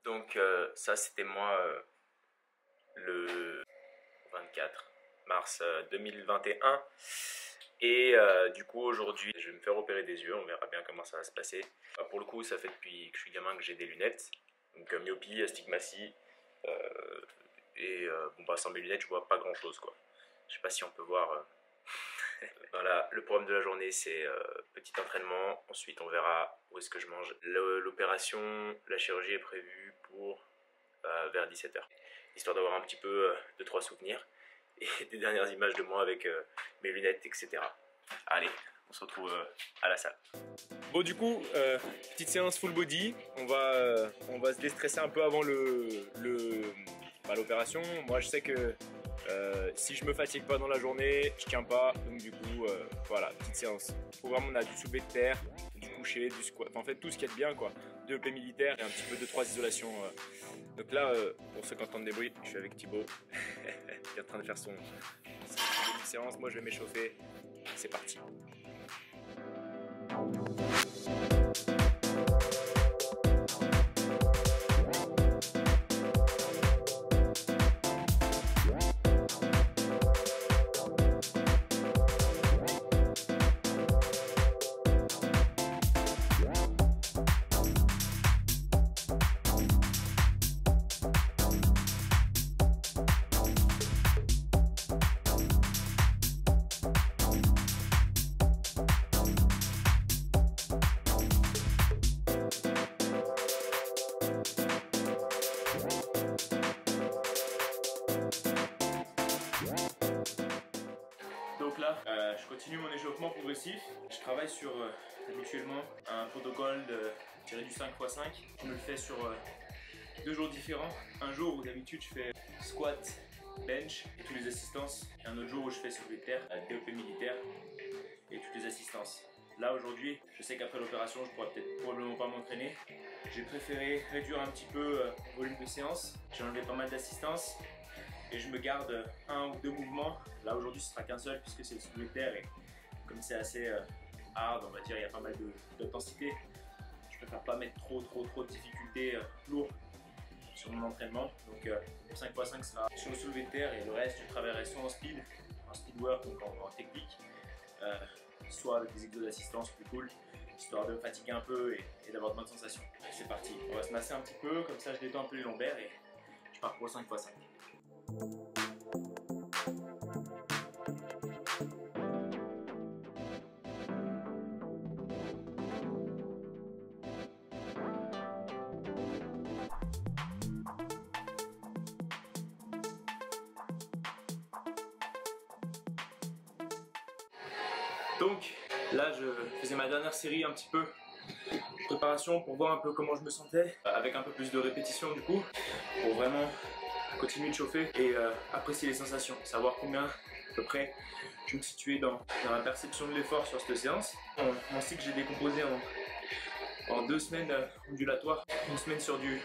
Donc ça c'était moi le 24 mars 2021 et du coup aujourd'hui je vais me faire opérer des yeux, on verra bien comment ça va se passer. Pour le coup ça fait depuis que je suis gamin que j'ai des lunettes, donc myopie, astigmatie et bon bah sans mes lunettes je vois pas grand chose quoi. Je sais pas si on peut voir. Voilà, le programme de la journée c'est petit entraînement, ensuite on verra où est-ce que je mange. L'opération, la chirurgie est prévue pour vers 17 h, histoire d'avoir un petit peu de 3 souvenirs et des dernières images de moi avec mes lunettes, etc. Allez, on se retrouve à la salle. Bon du coup, petite séance full body, on va se déstresser un peu avant l'opération. Moi je sais que si je me fatigue pas dans la journée, je tiens pas, donc du coup voilà, petite séance. Le programme on a du soulevé de terre, du coucher, du squat, enfin, en fait tout ce qui est bien quoi. 2 EP militaires et un petit peu de 3 isolations. Donc là, pour ceux qui entendent des bruits, je suis avec Thibaut qui est en train de faire son séance. Moi je vais m'échauffer, c'est parti. Donc là, je continue mon échauffement progressif. Je travaille sur habituellement un protocole tiré du 5x5. Je me le fais sur 2 jours différents. Un jour où d'habitude je fais squat, bench et toutes les assistances. Et un autre jour où je fais soulevé de terre, DOP militaire et toutes les assistances. Là aujourd'hui, je sais qu'après l'opération, je pourrais peut-être probablement pas m'entraîner. J'ai préféré réduire un petit peu le volume de séance. J'ai enlevé pas mal d'assistances. Et je me garde 1 ou 2 mouvements. Là aujourd'hui ce sera qu'un seul puisque c'est le soulevé de terre et comme c'est assez hard, on va dire, il y a pas mal d'intensité. Je préfère pas mettre trop de difficultés lourdes sur mon entraînement. Donc le 5x5 sera sur le soulevé de terre et le reste je travaillerai soit en speed work, donc en technique, soit avec des exos d'assistance plus cool, histoire de me fatiguer un peu et d'avoir de bonnes sensations. C'est parti, on va se masser un petit peu, comme ça je détends un peu les lombaires et je pars pour le 5x5. Donc là je faisais ma dernière série un petit peu de préparation pour voir un peu comment je me sentais, avec un peu plus de répétitions du coup, pour vraiment continuer de chauffer et apprécier les sensations, savoir combien à peu près je me situais dans la perception de l'effort sur cette séance. Mon cycle j'ai décomposé en 2 semaines ondulatoires, une semaine sur du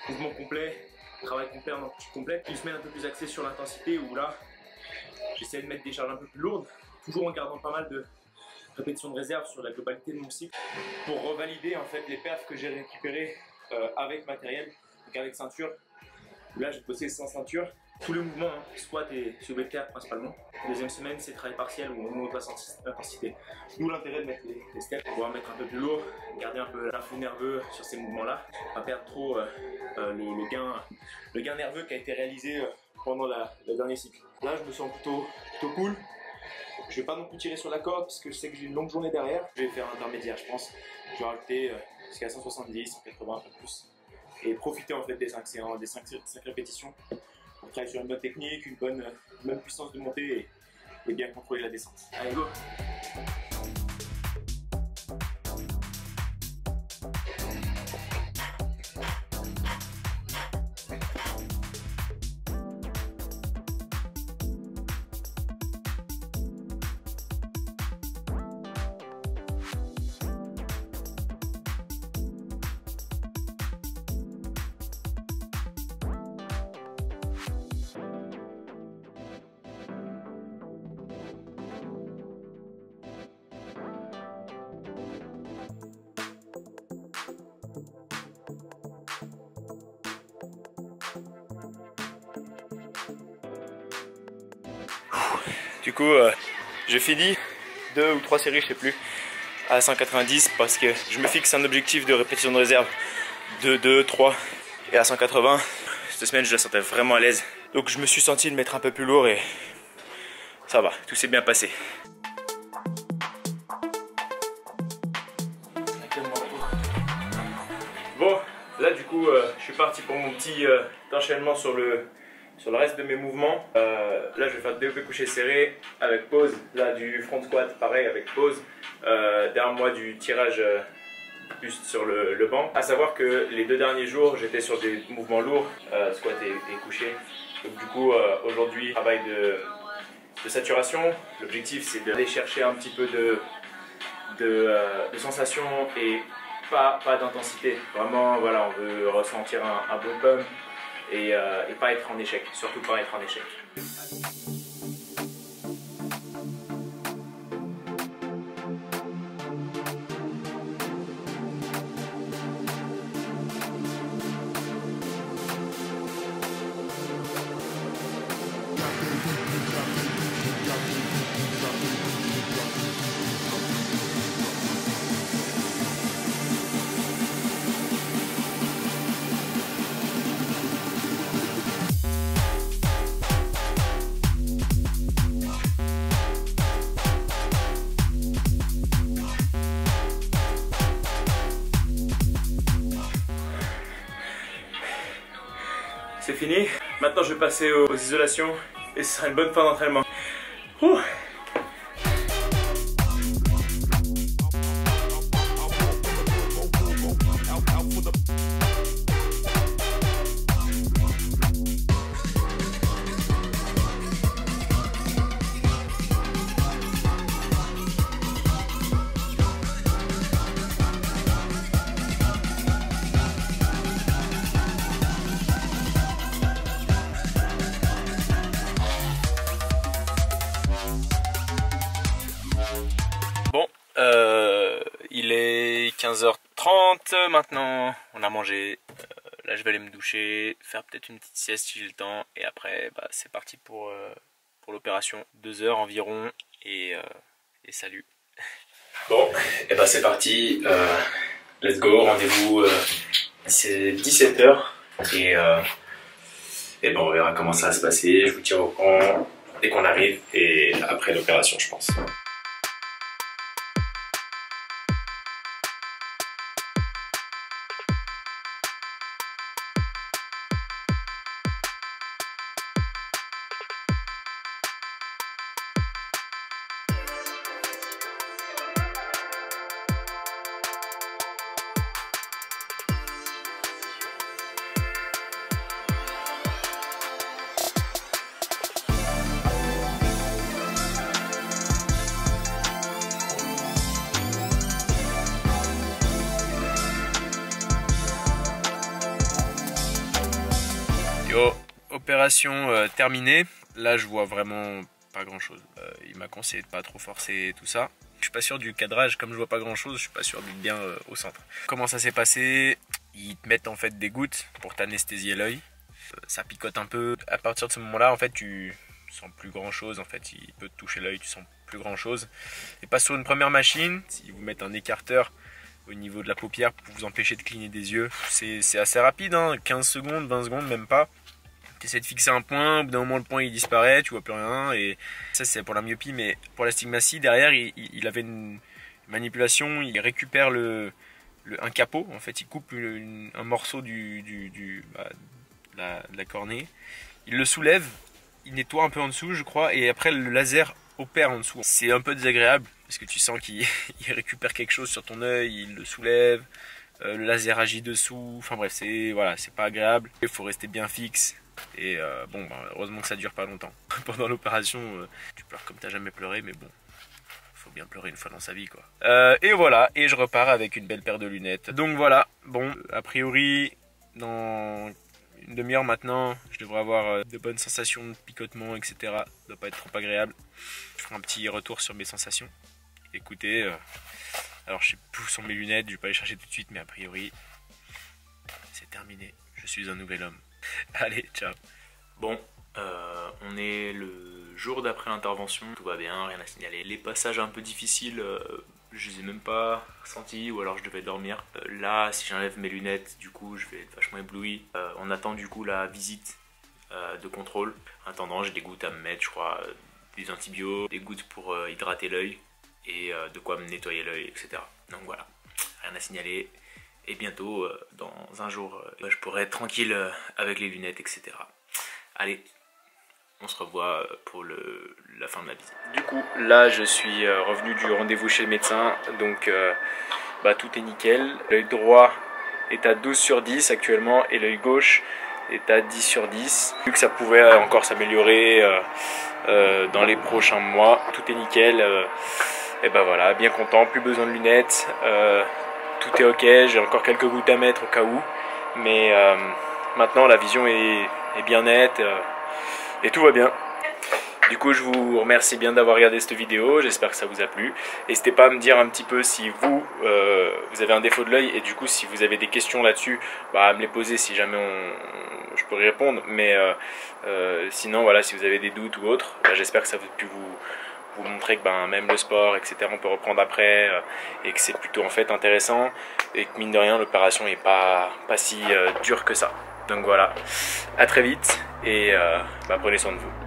mouvement complet, travail complet en amplitude complète, une semaine un peu plus axée sur l'intensité où là j'essaie de mettre des charges un peu plus lourdes, toujours en gardant pas mal de répétitions de réserve sur la globalité de mon cycle pour revalider en fait les perfs que j'ai récupérés avec matériel, donc avec ceinture. Là j'ai bossé sans ceinture, tous les mouvements, hein, squat et soulevé de terre principalement. Deuxième semaine c'est travail partiel où on monte l'intensité. D'où l'intérêt de mettre les steps, pour pouvoir mettre un peu plus lourd, garder un peu l'influx nerveux sur ces mouvements là, pas perdre trop le gain nerveux qui a été réalisé pendant le dernier cycle. Là je me sens plutôt cool. Je vais pas non plus tirer sur la corde parce que je sais que j'ai une longue journée derrière. Je vais faire un intermédiaire, je pense. Je vais rajouter jusqu'à 170, 180, un peu plus. Et profiter en fait des 5 séances, des 5 répétitions pour travailler sur une bonne technique, une bonne puissance de montée et bien contrôler la descente. Allez go! Du coup, j'ai fini 2 ou 3 séries, je sais plus, à 190 parce que je me fixe un objectif de répétition de réserve de 2, 3 et à 180. Cette semaine, je la sentais vraiment à l'aise. Donc je me suis senti de mettre un peu plus lourd et ça va, tout s'est bien passé. Bon, là du coup, je suis parti pour mon petit enchaînement sur le reste de mes mouvements. Là, je vais faire développé couché serré avec pause. Là, du front squat, pareil, avec pause. Derrière moi, du tirage buste sur le banc. À savoir que les 2 derniers jours, j'étais sur des mouvements lourds, squat et couché. Donc du coup, aujourd'hui, travail de saturation. L'objectif, c'est d'aller chercher un petit peu de sensation et pas d'intensité. Vraiment, voilà, on veut ressentir un bon pump et pas être en échec, surtout pas être en échec. C'est fini. Maintenant, je vais passer aux isolations et ce sera une bonne fin d'entraînement. Bon, il est 15h30 maintenant, on a mangé, là je vais aller me doucher, faire peut-être une petite sieste si j'ai le temps et après bah, c'est parti pour l'opération, 2 heures environ et salut. Bon, et bah c'est parti, let's go, rendez-vous c'est 17h et bon on verra comment ça va se passer, je vous tiens au courant dès qu'on arrive et après l'opération je pense. Yo, opération terminée. Là, je vois vraiment pas grand chose. Il m'a conseillé de pas trop forcer tout ça. Je suis pas sûr du cadrage, comme je vois pas grand chose, je suis pas sûr d'être bien au centre. Comment ça s'est passé? Ils te mettent en fait des gouttes pour t'anesthésier l'œil. Ça picote un peu. À partir de ce moment-là, en fait, tu sens plus grand chose. En fait, il peut te toucher l'œil, tu sens plus grand chose. Et pas sur une première machine. S'ils vous mettent un écarteur au niveau de la paupière pour vous empêcher de cligner des yeux, c'est assez rapide, hein, 15 secondes, 20 secondes, même pas. Tu essaies de fixer un point, au bout d'un moment le point il disparaît, tu vois plus rien, et ça c'est pour la myopie, mais pour l'astigmatie, derrière il avait une manipulation, il récupère un capot, en fait il coupe un morceau de la cornée, il le soulève, il nettoie un peu en dessous je crois, et après le laser opère en dessous. C'est un peu désagréable, parce que tu sens qu'il récupère quelque chose sur ton œil, il le soulève, le laser agit dessous, enfin bref, voilà, c'est pas agréable, il faut rester bien fixe. Et bon, bah, heureusement que ça dure pas longtemps. Pendant l'opération, tu pleures comme t'as jamais pleuré, mais bon, faut bien pleurer une fois dans sa vie, quoi. Et voilà, et je repars avec une belle paire de lunettes. Donc voilà, bon, a priori, dans une demi-heure maintenant, je devrais avoir de bonnes sensations de picotement, etc. Ça doit pas être trop agréable. Je ferai un petit retour sur mes sensations. Écoutez, alors je sais plus où sont mes lunettes, je vais pas les chercher tout de suite, mais a priori, c'est terminé. Je suis un nouvel homme. Allez, ciao. Bon, on est le jour d'après l'intervention. Tout va bien, rien à signaler. Les passages un peu difficiles, je les ai même pas ressentis, ou alors je devais dormir. Là, si j'enlève mes lunettes, du coup, je vais être vachement ébloui. On attend du coup la visite de contrôle. En attendant, j'ai des gouttes à me mettre, je crois, des antibiotiques, des gouttes pour hydrater l'œil et de quoi me nettoyer l'œil, etc. Donc voilà, rien à signaler. Et bientôt, dans un jour, je pourrai être tranquille avec les lunettes, etc. Allez, on se revoit pour la fin de la visite. Du coup, là, je suis revenu du rendez-vous chez le médecin. Donc, tout est nickel. L'œil droit est à 12 sur 10 actuellement et l'œil gauche est à 10 sur 10. Vu que ça pouvait encore s'améliorer dans les prochains mois, tout est nickel. Et ben voilà, bien content, plus besoin de lunettes. Tout est ok, j'ai encore quelques gouttes à mettre au cas où. Mais maintenant, la vision est bien nette et tout va bien. Du coup, je vous remercie bien d'avoir regardé cette vidéo, j'espère que ça vous a plu. N'hésitez pas à me dire un petit peu si vous avez un défaut de l'œil, et du coup, si vous avez des questions là-dessus, à me les poser si jamais je peux y répondre. Mais sinon, voilà, si vous avez des doutes ou autres, j'espère que ça a pu vous montrer que même le sport, etc., on peut reprendre après, et que c'est plutôt en fait intéressant, et que mine de rien, l'opération n'est pas si dure que ça. Donc voilà, à très vite, et prenez soin de vous.